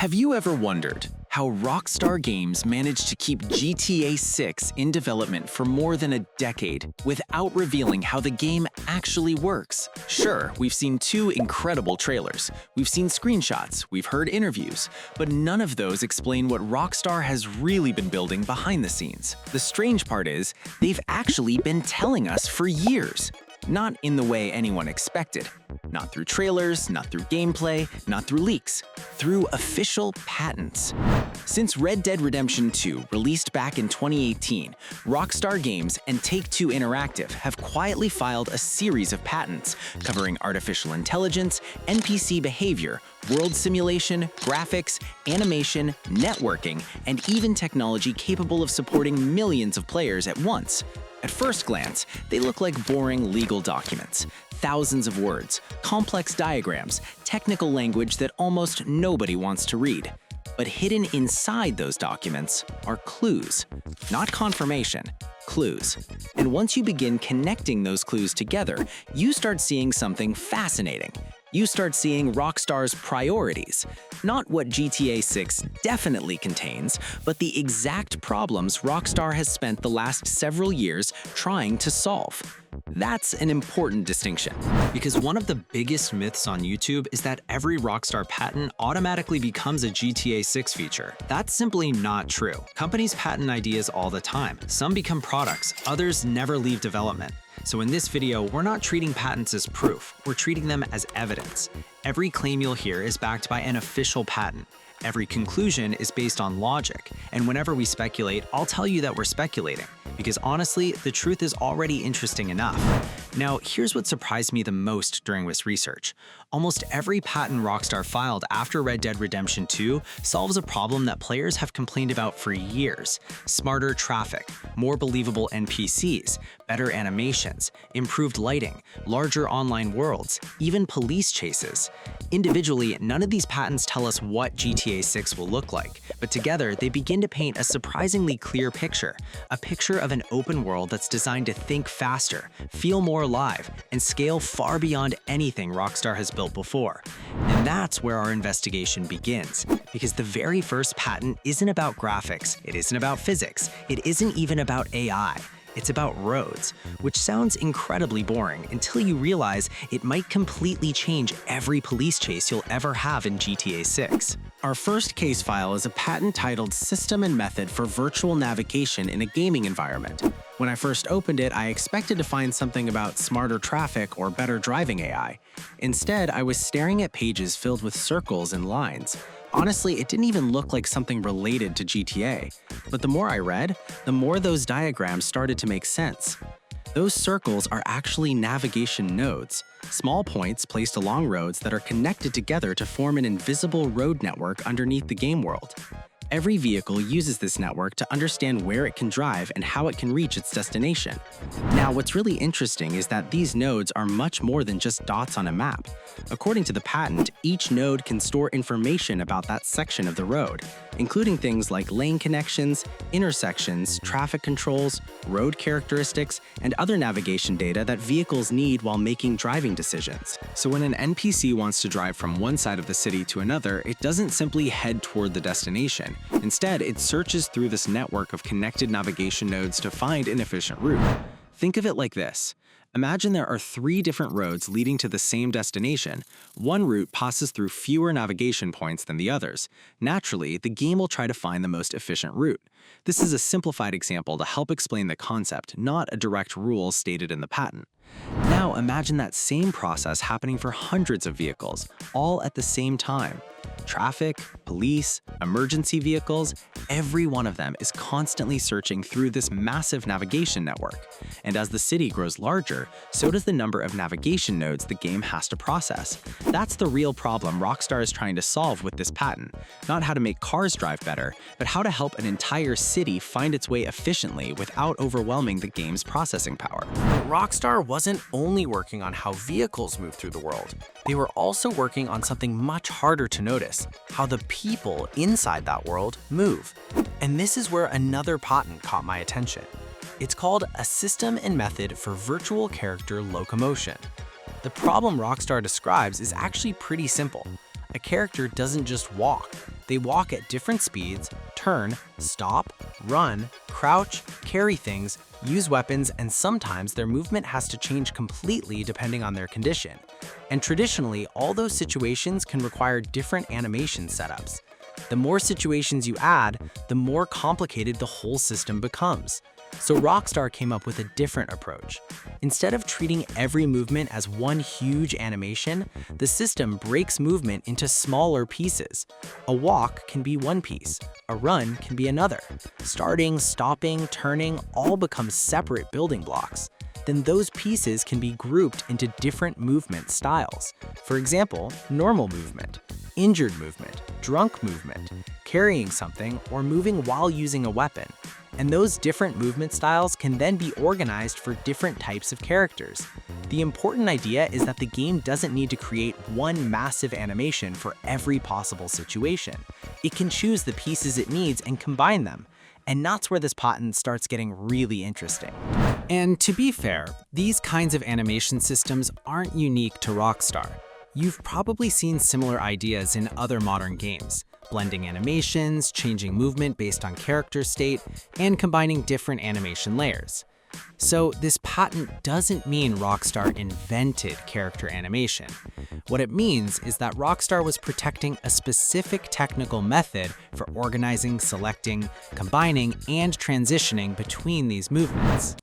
Have you ever wondered how Rockstar Games managed to keep GTA 6 in development for more than a decade without revealing how the game actually works? Sure, we've seen two incredible trailers, we've seen screenshots, we've heard interviews, but none of those explain what Rockstar has really been building behind the scenes. The strange part is, they've actually been telling us for years. Not in the way anyone expected. Not through trailers, not through gameplay, not through leaks. Through official patents. Since Red Dead Redemption 2 released back in 2018, Rockstar Games and Take-Two Interactive have quietly filed a series of patents covering artificial intelligence, NPC behavior, world simulation, graphics, animation, networking, and even technology capable of supporting millions of players at once. At first glance, they look like boring legal documents. Thousands of words, complex diagrams, technical language that almost nobody wants to read. But hidden inside those documents are clues. Not confirmation, clues. And once you begin connecting those clues together, you start seeing something fascinating. You start seeing Rockstar's priorities. Not what GTA 6 definitely contains, but the exact problems Rockstar has spent the last several years trying to solve. That's an important distinction, because one of the biggest myths on YouTube is that every Rockstar patent automatically becomes a GTA 6 feature. That's simply not true. Companies patent ideas all the time. Some become products, others never leave development. So in this video, we're not treating patents as proof, we're treating them as evidence. Every claim you'll hear is backed by an official patent. Every conclusion is based on logic, and whenever we speculate, I'll tell you that we're speculating, because honestly, the truth is already interesting enough. Now, here's what surprised me the most during this research. Almost every patent Rockstar filed after Red Dead Redemption 2 solves a problem that players have complained about for years. Smarter traffic, more believable NPCs, better animations, improved lighting, larger online worlds, even police chases. Individually, none of these patents tell us what GTA 6 will look like, but together they begin to paint a surprisingly clear picture. A picture of an open world that's designed to think faster, feel more alive, and scale far beyond anything Rockstar has built before. And that's where our investigation begins, because the very first patent isn't about graphics, it isn't about physics, it isn't even about AI. It's about roads, which sounds incredibly boring until you realize it might completely change every police chase you'll ever have in GTA 6. Our first case file is a patent titled System and Method for Virtual Navigation in a Gaming Environment. When I first opened it, I expected to find something about smarter traffic or better driving AI. Instead, I was staring at pages filled with circles and lines. Honestly, it didn't even look like something related to GTA. But the more I read, the more those diagrams started to make sense. Those circles are actually navigation nodes, small points placed along roads that are connected together to form an invisible road network underneath the game world. Every vehicle uses this network to understand where it can drive and how it can reach its destination. Now, what's really interesting is that these nodes are much more than just dots on a map. According to the patent, each node can store information about that section of the road, including things like lane connections, intersections, traffic controls, road characteristics, and other navigation data that vehicles need while making driving decisions. So when an NPC wants to drive from one side of the city to another, it doesn't simply head toward the destination. Instead, it searches through this network of connected navigation nodes to find an efficient route. Think of it like this. Imagine there are 3 different roads leading to the same destination. One route passes through fewer navigation points than the others. Naturally, the game will try to find the most efficient route. This is a simplified example to help explain the concept, not a direct rule stated in the patent. Now imagine that same process happening for hundreds of vehicles, all at the same time. Traffic, police, emergency vehicles, every one of them is constantly searching through this massive navigation network. And as the city grows larger, so does the number of navigation nodes the game has to process. That's the real problem Rockstar is trying to solve with this patent. Not how to make cars drive better, but how to help an entire city find its way efficiently without overwhelming the game's processing power. But Rockstar wasn't only working on how vehicles move through the world. They were also working on something much harder to notice, how the people inside that world move. And this is where another patent caught my attention. It's called a System and Method for Virtual Character Locomotion. The problem Rockstar describes is actually pretty simple. A character doesn't just walk, They walk at different speeds, turn, stop, run, crouch, carry things, use weapons, and sometimes their movement has to change completely depending on their condition. And traditionally, all those situations can require different animation setups. The more situations you add, the more complicated the whole system becomes. So Rockstar came up with a different approach. Instead of treating every movement as one huge animation, the system breaks movement into smaller pieces. A walk can be one piece, a run can be another. Starting, stopping, turning all become separate building blocks. Then those pieces can be grouped into different movement styles. For example, normal movement, injured movement, drunk movement, carrying something, or moving while using a weapon. And those different movement styles can then be organized for different types of characters. The important idea is that the game doesn't need to create one massive animation for every possible situation. It can choose the pieces it needs and combine them. And that's where this patent starts getting really interesting. And to be fair, these kinds of animation systems aren't unique to Rockstar. You've probably seen similar ideas in other modern games, blending animations, changing movement based on character state, and combining different animation layers. So this patent doesn't mean Rockstar invented character animation. What it means is that Rockstar was protecting a specific technical method for organizing, selecting, combining, and transitioning between these movements.